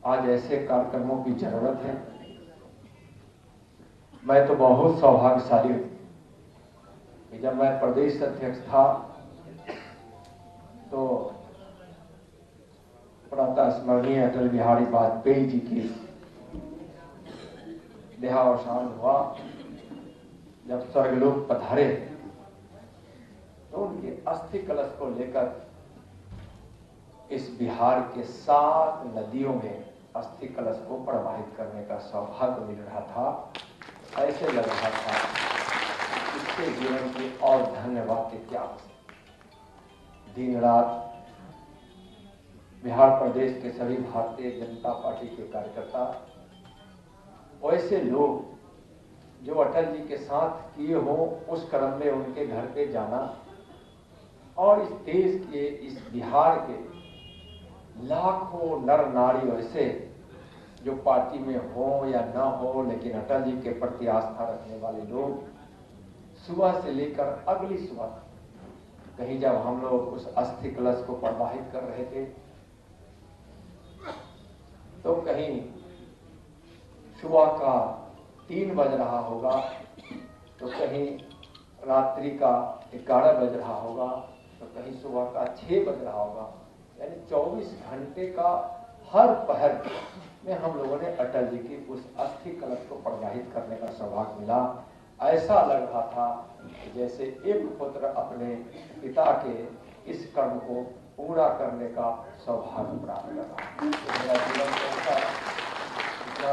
आज ऐसे कार्यक्रमों की जरूरत है। मैं तो बहुत सौभाग्यशाली हूं कि जब मैं प्रदेश अध्यक्ष था तो प्रातः स्मरणीय अटल बिहारी वाजपेयी जी की देहावसान हुआ। जब स्वर्गलोक पधारे तो उनके अस्थि कलश को लेकर इस बिहार के 7 नदियों में अस्थि कलश को प्रवाहित करने का सौभाग्य मिल रहा था। ऐसे लग रहा था इसके जीवन की और धन्यवाद के क्या। दिन रात बिहार प्रदेश के सभी भारतीय जनता पार्टी के कार्यकर्ता, वैसे लोग जो अटल जी के साथ किए हो उस क्रम में उनके घर पे जाना और इस देश के, इस बिहार के लाखों नर नारी वैसे जो पार्टी में हो या ना हो लेकिन अटल जी के प्रति आस्था रखने वाले लोग सुबह से लेकर अगली सुबह कहीं जब हम लोग उस अस्थि कलश को प्रवाहित कर रहे थे तो कहीं सुबह का 3 बज रहा होगा तो कहीं रात्रि का 11 बज रहा होगा तो कहीं सुबह का 6 बज रहा होगा। यानी 24 घंटे का हर पहर में हम लोगों ने अटल जी की उस अस्थि कलश को प्रवाहित करने का सौभाग्य मिला। ऐसा लग रहा था जैसे एक पुत्र अपने पिता के इस कर्म को पूरा करने का सौभाग्य प्राप्त कर रहा। मेरा जीवन कैसा इतना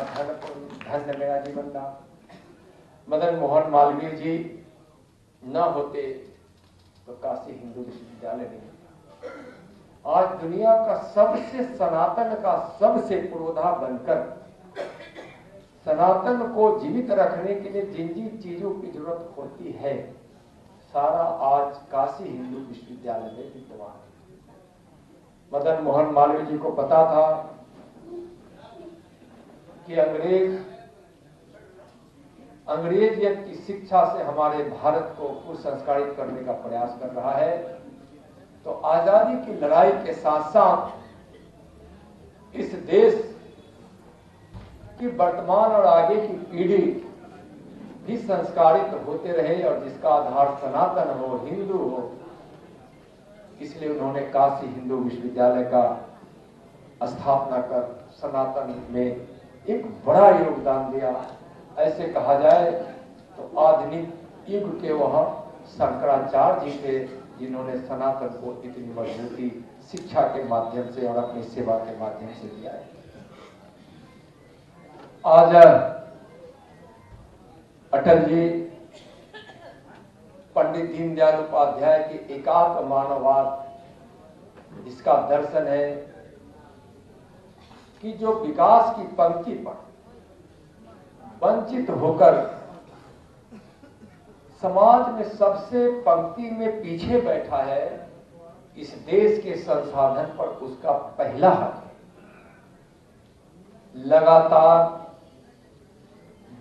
धन्य मेरा जीवन था। मदन मोहन मालवीय जी न होते तो काशी हिंदू विश्वविद्यालय नहीं होता। आज दुनिया का सबसे सनातन का सबसे पुरोधा बनकर सनातन को जीवित रखने के लिए जिन जिन चीजों की जरूरत होती है सारा आज काशी हिंदू विश्वविद्यालय में विद्यमान है। मदन मोहन मालवीय जी को पता था कि अंग्रेजियत की शिक्षा से हमारे भारत को कुसंस्कारित करने का प्रयास कर रहा है। तो आजादी की लड़ाई के साथ साथ इस देश की वर्तमान और आगे की पीढ़ी भी संस्कारित होते रहे और जिसका आधार सनातन हो, हिंदू हो, इसलिए उन्होंने काशी हिंदू विश्वविद्यालय का स्थापना कर सनातन में एक बड़ा योगदान दिया। ऐसे कहा जाए तो आधुनिक युग के वह शंकराचार्य जी थे जिन्होंने सनातन को इतनी मजबूती शिक्षा के माध्यम से और अपनी सेवा के माध्यम से दिया है। आज अटल जी पंडित दीनदयाल उपाध्याय के एकात्म मानववाद इसका दर्शन है कि जो विकास की पंक्ति पर वंचित होकर समाज में सबसे पंक्ति में पीछे बैठा है, इस देश के संसाधन पर उसका पहला हक है। लगातार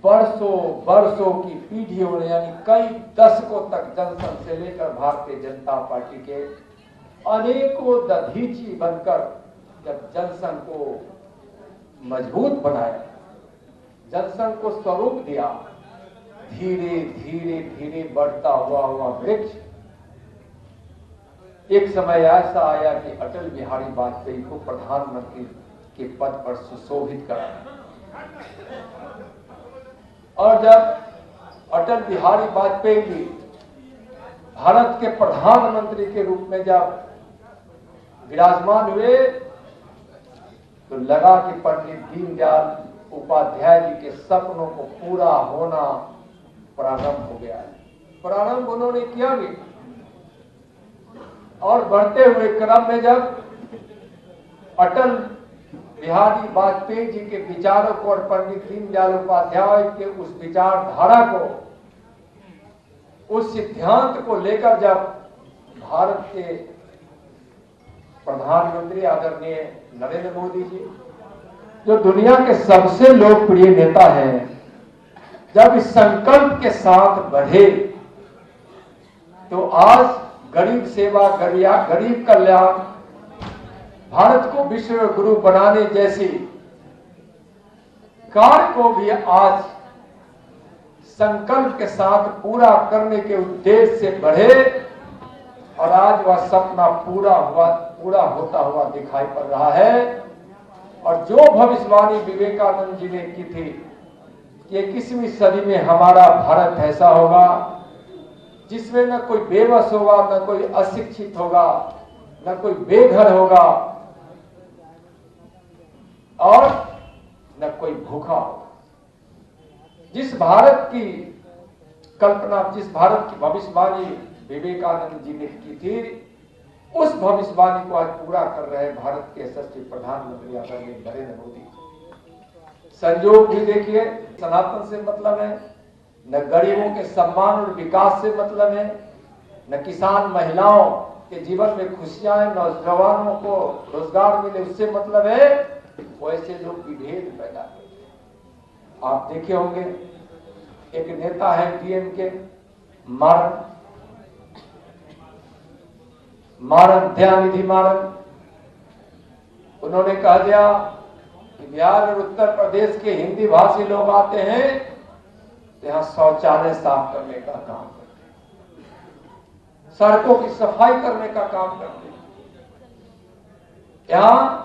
वर्षों की पीढ़ियों ने यानी कई दशकों तक जनसंघ से लेकर भारतीय जनता पार्टी के अनेकों दधीची बनकर जब जनसंघ को मजबूत बनाया, जनसंघ को स्वरूप दिया, धीरे धीरे बढ़ता हुआ वृक्ष एक समय ऐसा आया कि अटल बिहारी वाजपेयी को प्रधानमंत्री के पद पर सुशोभित कराया। और जब अटल बिहारी वाजपेयी जी भारत के प्रधानमंत्री के रूप में जब विराजमान हुए तो लगा कि पंडित दीनदयाल उपाध्याय जी के सपनों को पूरा होना प्रारंभ हो गया है। प्रारंभ उन्होंने किया भी और बढ़ते हुए क्रम में जब अटल बिहारी वाजपेयी जी के विचारों को और पंडित दीनदयाल उपाध्याय के उस विचारधारा को, उस सिद्धांत को लेकर जब भारत के प्रधानमंत्री आदरणीय नरेंद्र मोदी जी जो दुनिया के सबसे लोकप्रिय नेता हैं, जब इस संकल्प के साथ बढ़े तो आज गरीब सेवा, गरीब कल्याण, भारत को विश्व गुरु बनाने जैसी कार्य को भी आज संकल्प के साथ पूरा करने के उद्देश्य से बढ़े और आज वह सपना पूरा होता हुआ दिखाई पड़ रहा है। और जो भविष्यवाणी विवेकानंद जी ने की थी कि 21वीं सदी में हमारा भारत ऐसा होगा जिसमें न कोई बेबस होगा, न कोई अशिक्षित होगा, न कोई बेघर होगा और न कोई भूखा होगा। जिस भारत की कल्पना, जिस भारत की भविष्यवाणी विवेकानंद जी ने की थी, उस भविष्यवाणी को आज पूरा कर रहे भारत के यशस्वी प्रधानमंत्री आदरणीय नरेंद्र मोदी। संयोग भी देखिए, सनातन से मतलब है, न गरीबों के सम्मान और विकास से मतलब है, न किसान महिलाओं के जीवन में खुशियां, नौजवानों को रोजगार मिले उससे मतलब है। वैसे लोग विभेद पैदा करते। आप देखे होंगे एक नेता है डीएमके मारन दयानिधि मारन, उन्होंने कह दिया कि बिहार और उत्तर प्रदेश के हिंदी भाषी लोग आते हैं तो यहाँ शौचालय साफ करने का काम करते हैं, सड़कों की सफाई करने का काम करते हैं, यहाँ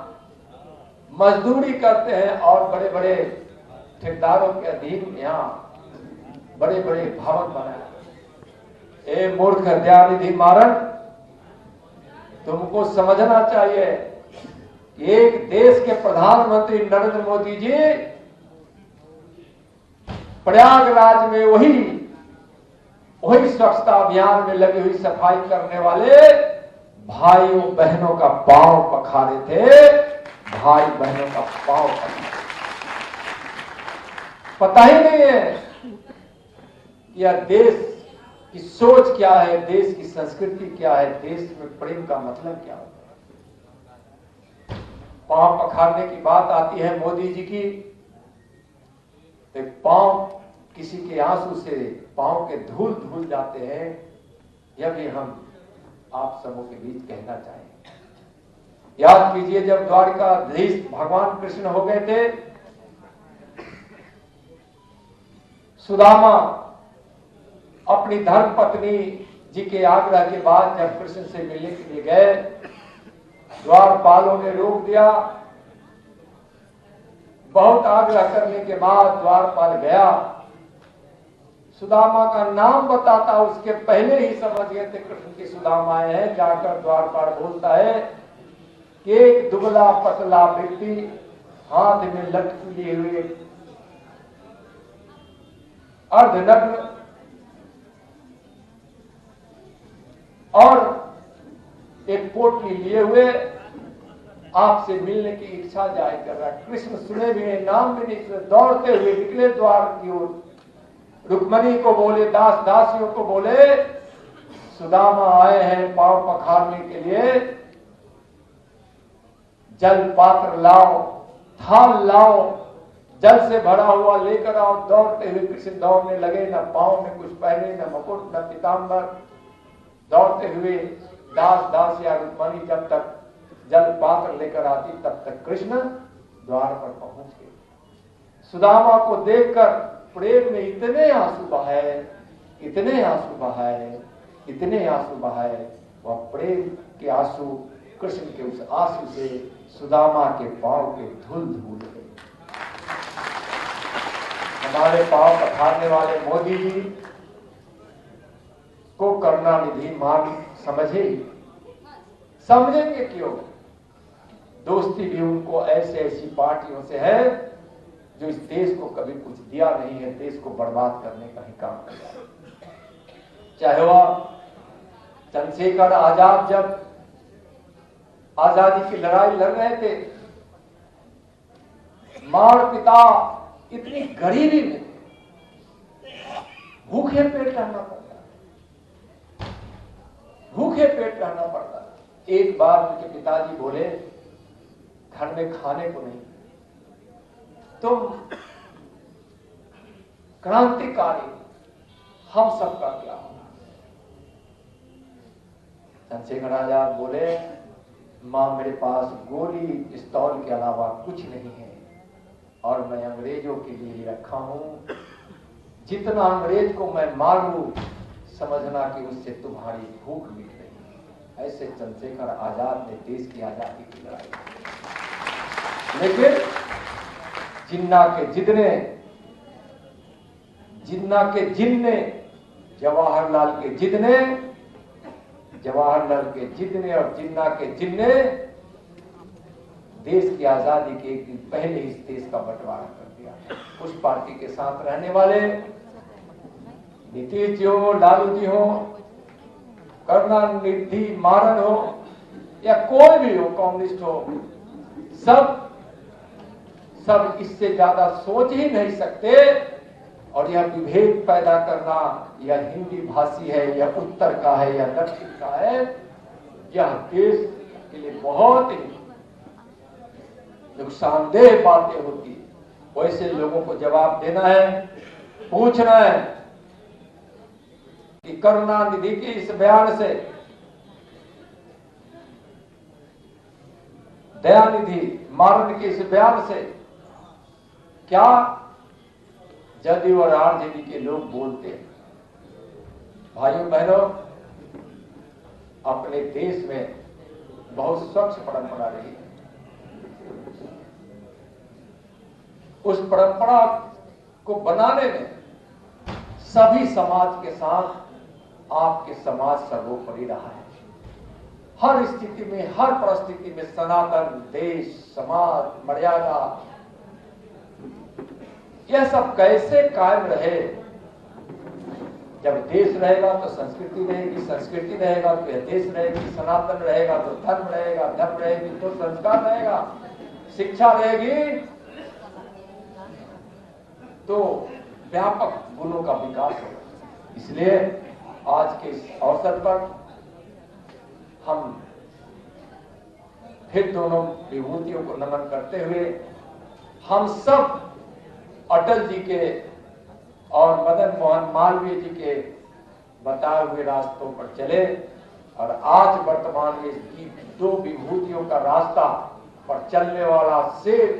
मजदूरी करते हैं और बड़े बड़े ठेकेदारों के अधीन यहाँ बड़े बड़े भवन बनाए। ए मूर्ख दयानिधि मारन, तुमको समझना चाहिए कि एक देश के प्रधानमंत्री नरेंद्र मोदी जी प्रयागराज में वही स्वच्छता अभियान में लगी हुई सफाई करने वाले भाइयों बहनों का पांव पखारे थे। भाई बहनों का पांव पखारे, पता ही नहीं है कि यह देश की सोच क्या है, देश की संस्कृति क्या है, देश में प्रेम का मतलब क्या होता है। पांव पखारने की बात आती है मोदी जी की, तो पांव किसी के आंसू से पांव के धूल जाते हैं, यह भी हम आप सबों के बीच कहना चाहेंगे। याद कीजिए जब द्वारकाधीश भगवान कृष्ण हो गए थे, सुदामा अपनी धर्म पत्नी जी के आग्रह के बाद जब कृष्ण से मिलने के लिए गए, द्वारपालों ने रोक दिया। बहुत आग्रह करने के बाद द्वारपाल गया, सुदामा का नाम बताता, उसके पहले ही समझ गए थे कृष्ण की सुदामा आए हैं। जाकर द्वारपाल बोलता है कि एक दुबला पतला व्यक्ति हाथ में लठ्ठी लिए हुए अर्धनग्न और एक पोटली लिए हुए आपसे मिलने की इच्छा जाहिर कर रहा है। कृष्ण सुने भी नहीं, नाम भी नहीं सुने, दौड़ते हुए निकले द्वार की ओर। रुक्मणी को बोले, दास दासियों को बोले, सुदामा आए हैं पांव पखारने के लिए, जल पात्र लाओ, थाल लाओ, जल से भरा हुआ लेकर आओ। दौड़ते हुए कृष्ण दौड़ने लगे, न पांव में कुछ पहने, न मुकुट, न पीताम्बर। दौड़ते हुए दास दासिया रुक्मणी जब तक जल पात्र लेकर आती तब तक कृष्ण द्वार पर पहुंच गए। सुदामा को देखकर प्रेम में इतने आंसू बहाए, इतने आंसू बहाए, इतने आंसू बहाए, वह प्रेम के आंसू कृष्ण के उस आंसू से सुदामा के पांव के धूल गए। हमारे पांव पखारने वाले मोदी जी को करुणानिधि मान समझेंगे क्यों? दोस्ती भी उनको ऐसी पार्टियों से है जो इस देश को कभी कुछ दिया नहीं है, देश को बर्बाद करने का ही काम कर रहा है। चाहे वह चंद्रशेखर आजाद जब आजादी की लड़ाई लड़ रहे थे, मार पिता इतनी गरीबी में भूखे पेट रहना पड़ता, भूखे पेट रहना पड़ता। एक बार उनके पिताजी बोले, घर में खाने को नहीं, तुम क्रांतिकारी, हम सबका क्या होगा? चंद्रशेखर आजाद बोले, मां मेरे पास गोली पिस्तौल के अलावा कुछ नहीं है, और मैं अंग्रेजों के लिए ही रखा हूं। जितना अंग्रेज को मैं मारूं, समझना कि उससे तुम्हारी भूख मिट रही। ऐसे चंद्रशेखर आजाद ने देश की आजादी की लड़ाई। लेकिन जिन्ना के जिन्ने जवाहरलाल के जिद्ने और जिन्ना के जिन्ने देश की आजादी के एक दिन पहले इस देश का बंटवारा कर दिया। उस पार्टी के साथ रहने वाले नीतीश जी हो, लालू जी हो, करुणानिधि मारन हो या कोई भी हो, कम्युनिस्ट हो, सब इससे ज्यादा सोच ही नहीं सकते। और यह विभेद पैदा करना, यह हिंदी भाषी है, यह उत्तर का है, यह दक्षिण का है, यह देश के लिए बहुत ही नुकसानदेह बातें होती। वैसे लोगों को जवाब देना है, पूछना है कि करुणानिधि के इस बयान से, दयानिधि मारन के इस बयान से क्या जदयू और आरजेडी के लोग बोलते हैं? भाइयों बहनों, अपने देश में बहुत स्वच्छ परंपरा रही है। उस परंपरा को बनाने में सभी समाज के साथ आपके समाज सर्वोपरि रहा है। हर स्थिति में, हर परिस्थिति में सनातन देश, समाज, मर्यादा, यह सब कैसे कायम रहे? जब देश रहेगा तो संस्कृति रहेगी, संस्कृति रहेगा तो यह देश रहेगी, सनातन रहेगा तो धर्म रहेगा, धर्म रहेगी तो संस्कार रहेगा, शिक्षा रहेगी तो व्यापक गुणों का विकास होगा। इसलिए आज के इस अवसर पर हम फिर दोनों विभूतियों को नमन करते हुए हम सब अटल जी के और मदन मोहन मालवीय जी के बताए हुए रास्तों पर चले और आज वर्तमान में इसकी दो विभूतियों का रास्ता पर चलने वाला शेर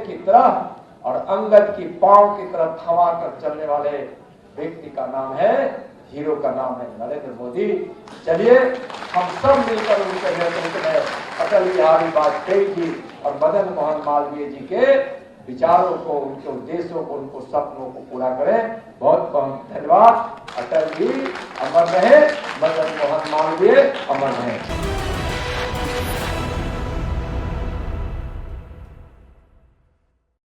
की तरह और अंगद की पांव की तरफ थमा कर चलने वाले व्यक्ति का नाम है, हीरो का नाम है नरेंद्र मोदी। चलिए हम सब मिलकर उनके नेतृत्व में अटल बिहारी वाजपेयी जी और मदन मोहन मालवीय जी के विचारों को, उनके उद्देश्यों को, उनको सपनों को पूरा करें। बहुत बहुत धन्यवाद। अटल जी अमर रहे, मदन मोहन मालवीय अमर रहे।